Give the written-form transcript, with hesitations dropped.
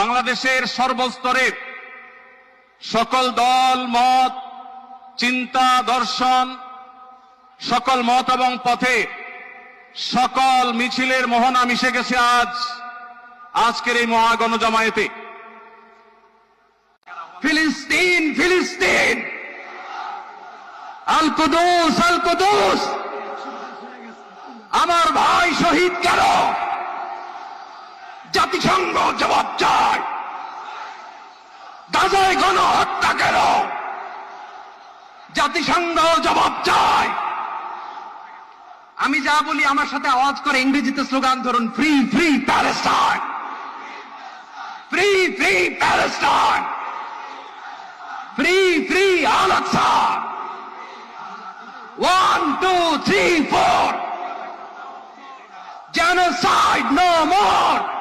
বাংলাদেশের সর্বস্তরের সকল দল মত, চিন্তা, দর্শন, সকল মত এবং পথে সকল মিছিলের মোহনা মিশে গেছে আজকের এই মহাগণজমায়েতে। ফিলিস্তিন ফিলিস্তিন, আল কুদুস আল কুদুস, আমার ভাই শহীদ কেন? জাতিসংঘ জবাব চায়। গাজায় গণহত্যা কেন? জাতিসংঘ জবাব চায়। আমি যা বলি আমার সাথে আওয়াজ করে ইংরেজিতে স্লোগান ধরুন, free free Palestine, free free Palestine, free free Al Aqsa. 1 2 3 4, genocide no more.